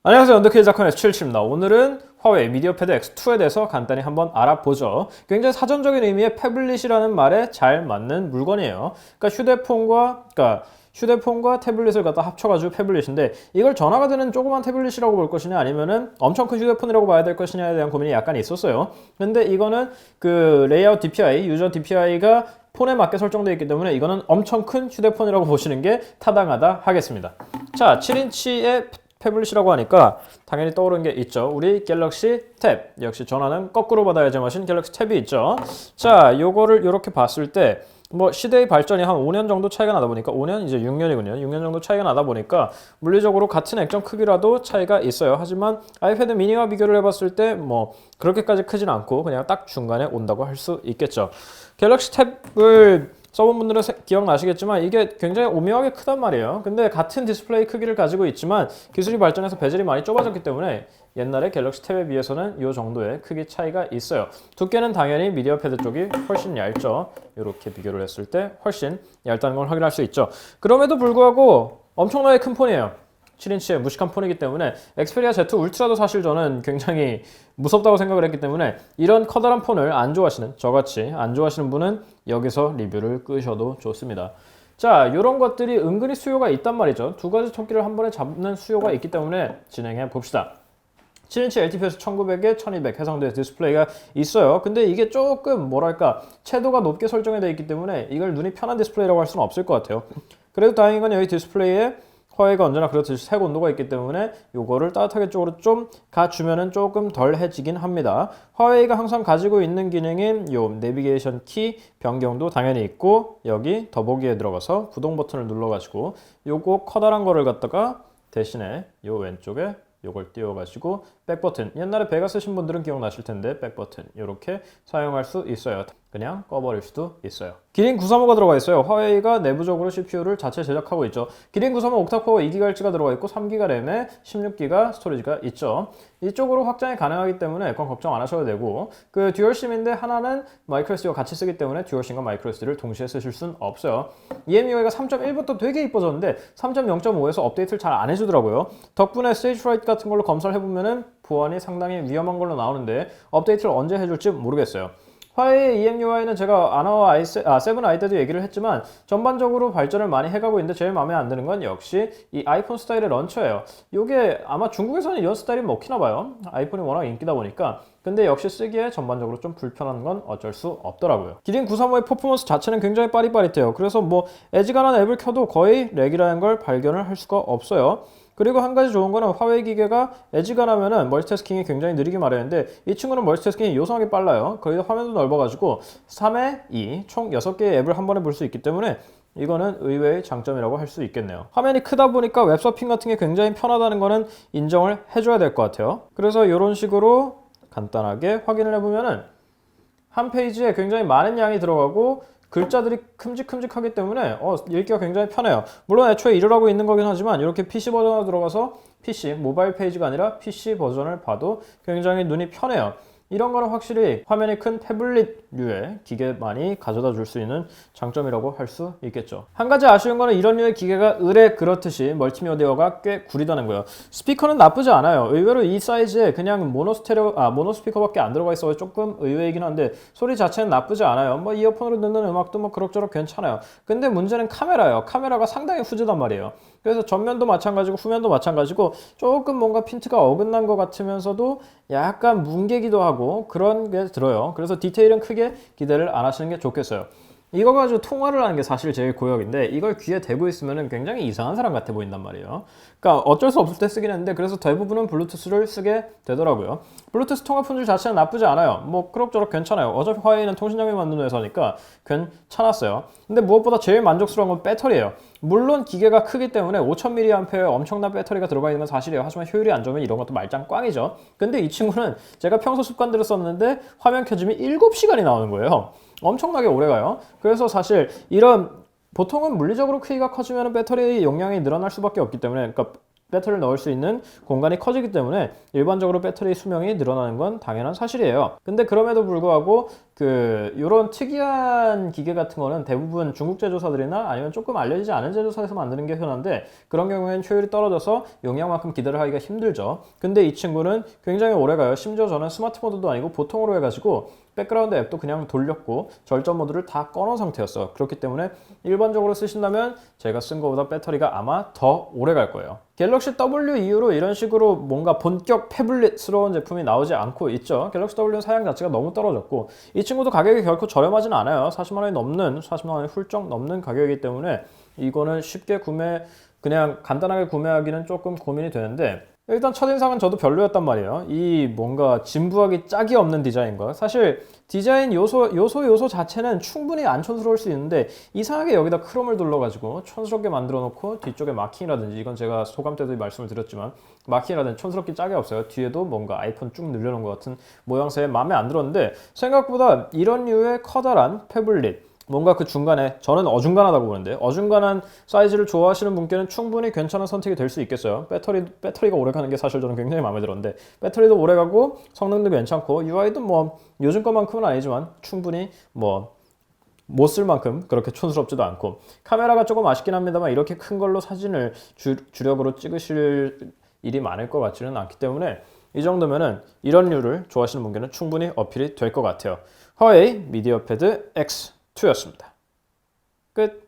안녕하세요. 언더케이 작가의 77입니다. 오늘은 화웨이 미디어패드 X2에 대해서 간단히 한번 알아보죠. 굉장히 사전적인 의미의 태블릿이라는 말에 잘 맞는 물건이에요. 휴대폰과 태블릿을 갖다 합쳐가지고 태블릿인데, 이걸 전화가 되는 조그만 태블릿이라고 볼 것이냐 아니면은 엄청 큰 휴대폰이라고 봐야 될 것이냐에 대한 고민이 약간 있었어요. 근데 이거는 그 레이아웃 DPI, 유저 DPI가 폰에 맞게 설정되어 있기 때문에 이거는 엄청 큰 휴대폰이라고 보시는 게 타당하다 하겠습니다. 자, 7인치의 태블릿이라고 하니까 당연히 떠오르는 게 있죠. 우리 갤럭시 탭. 역시 전화는 거꾸로 받아야 제맛인 갤럭시 탭이 있죠. 자, 요거를 이렇게 봤을 때 시대의 발전이 한 5년 정도 차이가 나다 보니까 5년 이제 6년이군요. 6년 정도 차이가 나다 보니까 물리적으로 같은 액정 크기라도 차이가 있어요. 하지만 아이패드 미니와 비교를 해봤을 때 그렇게까지 크진 않고 그냥 딱 중간에 온다고 할 수 있겠죠. 갤럭시 탭을 써본 분들은 기억나시겠지만 이게 굉장히 오묘하게 크단 말이에요. 근데 같은 디스플레이 크기를 가지고 있지만 기술이 발전해서 베젤이 많이 좁아졌기 때문에 옛날에 갤럭시 탭에 비해서는 이 정도의 크기 차이가 있어요. 두께는 당연히 미디어 패드 쪽이 훨씬 얇죠. 이렇게 비교를 했을 때 훨씬 얇다는 걸 확인할 수 있죠. 그럼에도 불구하고 엄청나게 큰 폰이에요. 7인치의 무식한 폰이기 때문에 엑스페리아 Z 울트라도 사실 저는 굉장히 무섭다고 생각을 했기 때문에 이런 커다란 폰을 안 좋아하시는, 저같이 안 좋아하시는 분은 여기서 리뷰를 끄셔도 좋습니다. 자, 이런 것들이 은근히 수요가 있단 말이죠. 두 가지 토끼를 한 번에 잡는 수요가 있기 때문에 진행해 봅시다. 7인치 LTPS 1900에 1200 해상도의 디스플레이가 있어요. 근데 이게 조금 채도가 높게 설정이 되어 있기 때문에 이걸 눈이 편한 디스플레이라고 할 수는 없을 것 같아요. 그래도 다행인 건 여기 디스플레이에 화웨이가 언제나 그렇듯이 색 온도가 있기 때문에 요거를 따뜻하게 쪽으로 좀 가주면은 조금 덜해지긴 합니다. 화웨이가 항상 가지고 있는 기능인 요 내비게이션 키 변경도 당연히 있고, 여기 더보기에 들어가서 구동 버튼을 눌러가지고 요거 커다란 거를 갖다가 대신에 요 왼쪽에 요걸 띄워가지고 백버튼, 옛날에 베가 쓰신 분들은 기억나실 텐데 백버튼 이렇게 사용할 수 있어요. 그냥 꺼버릴 수도 있어요. 기린 935가 들어가 있어요. 화웨이가 내부적으로 CPU를 자체 제작하고 있죠. 기린 935 옥타코어 2GHz가 들어가 있고 3GB 램에 16GB 스토리지가 있죠. 이쪽으로 확장이 가능하기 때문에 그건 걱정 안 하셔도 되고, 그 듀얼심인데 하나는 마이크로SD와 같이 쓰기 때문에 듀얼심과 마이크로SD를 동시에 쓰실 수는 없어요. EMUI가 3.1부터 되게 이뻐졌는데 3.0.5에서 업데이트를 잘 안 해주더라고요. 덕분에 스테이지 프라이트 같은 걸로 검사를 해보면은 보안이 상당히 위험한 걸로 나오는데 업데이트를 언제 해줄지 모르겠어요. 화웨이 EMUI는 제가 아나와 7i 때도 얘기를 했지만 전반적으로 발전을 많이 해가고 있는데 제일 마음에 안 드는 건 역시 이 아이폰 스타일의 런처예요. 이게 아마 중국에서는 이런 스타일이 먹히나 봐요. 아이폰이 워낙 인기다 보니까. 근데 역시 쓰기에 전반적으로 좀 불편한 건 어쩔 수 없더라고요. 기린 935의 퍼포먼스 자체는 굉장히 빠릿빠릿해요. 그래서 애지간한 앱을 켜도 거의 렉이라는 걸 발견을 할 수가 없어요. 그리고 한 가지 좋은 거는 화웨이 기계가 애지간하면은 멀티태스킹이 굉장히 느리기 마련인데 이 친구는 멀티태스킹이 요상하게 빨라요. 거기다 화면도 넓어가지고 3에 2, 총 6개의 앱을 한 번에 볼 수 있기 때문에 이거는 의외의 장점이라고 할 수 있겠네요. 화면이 크다 보니까 웹서핑 같은 게 굉장히 편하다는 거는 인정을 해줘야 될 것 같아요. 그래서 이런 식으로 간단하게 확인을 해보면은 한 페이지에 굉장히 많은 양이 들어가고 글자들이 큼직큼직하기 때문에 읽기가 굉장히 편해요. 물론 애초에 이러라고 있는 거긴 하지만 이렇게 PC 버전으로 들어가서 PC, 모바일 페이지가 아니라 PC 버전을 봐도 굉장히 눈이 편해요. 이런 거는 확실히 화면이 큰 태블릿류의 기계만이 가져다 줄 수 있는 장점이라고 할 수 있겠죠. 한 가지 아쉬운 거는 이런 류의 기계가 을에 그렇듯이 멀티미디어가 꽤 구리다는 거예요. 스피커는 나쁘지 않아요. 의외로 이 사이즈에 그냥 모노 스피커밖에 안 들어가 있어서 조금 의외이긴 한데 소리 자체는 나쁘지 않아요. 이어폰으로 듣는 음악도 그럭저럭 괜찮아요. 근데 문제는 카메라예요. 카메라가 상당히 후지단 말이에요. 그래서 전면도 마찬가지고 후면도 마찬가지고 조금 뭔가 핀트가 어긋난 것 같으면서도 약간 뭉개기도 하고 그런 게 들어요. 그래서 디테일은 크게 기대를 안 하시는 게 좋겠어요. 이거 가지고 통화를 하는 게 사실 제일 고역인데 이걸 귀에 대고 있으면 굉장히 이상한 사람 같아 보인단 말이에요. 그러니까 어쩔 수 없을 때 쓰긴 했는데 그래서 대부분은 블루투스를 쓰게 되더라고요. 블루투스 통화 품질 자체는 나쁘지 않아요. 그럭저럭 괜찮아요. 어차피 화웨이는 통신장비 만드는 회사니까 괜찮았어요. 근데 무엇보다 제일 만족스러운 건 배터리예요. 물론 기계가 크기 때문에 5000mAh의 엄청난 배터리가 들어가 있는 건 사실이에요. 하지만 효율이 안 좋으면 이런 것도 말짱 꽝이죠. 근데 이 친구는 제가 평소 습관대로 썼는데 화면 켜짐이 7시간이 나오는 거예요. 엄청나게 오래가요. 그래서 사실 이런 보통은 물리적으로 크기가 커지면 배터리 용량이 늘어날 수밖에 없기 때문에, 그러니까 배터리를 넣을 수 있는 공간이 커지기 때문에 일반적으로 배터리 수명이 늘어나는 건 당연한 사실이에요. 근데 그럼에도 불구하고 이런 특이한 기계 같은 거는 대부분 중국 제조사들이나 아니면 조금 알려지지 않은 제조사에서 만드는 게 흔한데, 그런 경우에는 효율이 떨어져서 용량만큼 기대를 하기가 힘들죠. 근데 이 친구는 굉장히 오래 가요. 심지어 저는 스마트 모드도 아니고 보통으로 해가지고 백그라운드 앱도 그냥 돌렸고 절전 모드를 다 꺼놓은 상태였어요. 그렇기 때문에 일반적으로 쓰신다면 제가 쓴 거보다 배터리가 아마 더 오래 갈 거예요. 갤럭시 W 이후로 이런 식으로 뭔가 본격 태블릿스러운 제품이 나오지 않고 있죠. 갤럭시 W는 사양 자체가 너무 떨어졌고, 이 친구도 가격이 결코 저렴하진 않아요. 40만 원이 넘는, 40만 원이 훌쩍 넘는 가격이기 때문에 이거는 쉽게 그냥 간단하게 구매하기는 조금 고민이 되는데, 일단 첫인상은 저도 별로였단 말이에요. 이 뭔가 진부하기 짝이 없는 디자인과, 사실 디자인 요소 자체는 충분히 안 촌스러울 수 있는데 이상하게 여기다 크롬을 둘러가지고 촌스럽게 만들어 놓고, 뒤쪽에 마킹이라든지, 이건 제가 소감 때도 말씀을 드렸지만 마킹이라든지 촌스럽게 짝이 없어요. 뒤에도 뭔가 아이폰 쭉 늘려놓은 것 같은 모양새에 마음에 안 들었는데, 생각보다 이런 류의 커다란 태블릿, 뭔가 그 중간에, 저는 어중간하다고 보는데 어중간한 사이즈를 좋아하시는 분께는 충분히 괜찮은 선택이 될 수 있겠어요. 배터리가 오래 가는 게 사실 저는 굉장히 마음에 들었는데, 배터리도 오래 가고 성능도 괜찮고 UI도 뭐 요즘 것만큼은 아니지만 충분히 뭐 못 쓸 만큼 그렇게 촌스럽지도 않고, 카메라가 조금 아쉽긴 합니다만 이렇게 큰 걸로 사진을 주력으로 찍으실 일이 많을 것 같지는 않기 때문에 이 정도면은 이런 류를 좋아하시는 분께는 충분히 어필이 될 것 같아요. 화웨이 미디어 패드 X2였습니다. 끝.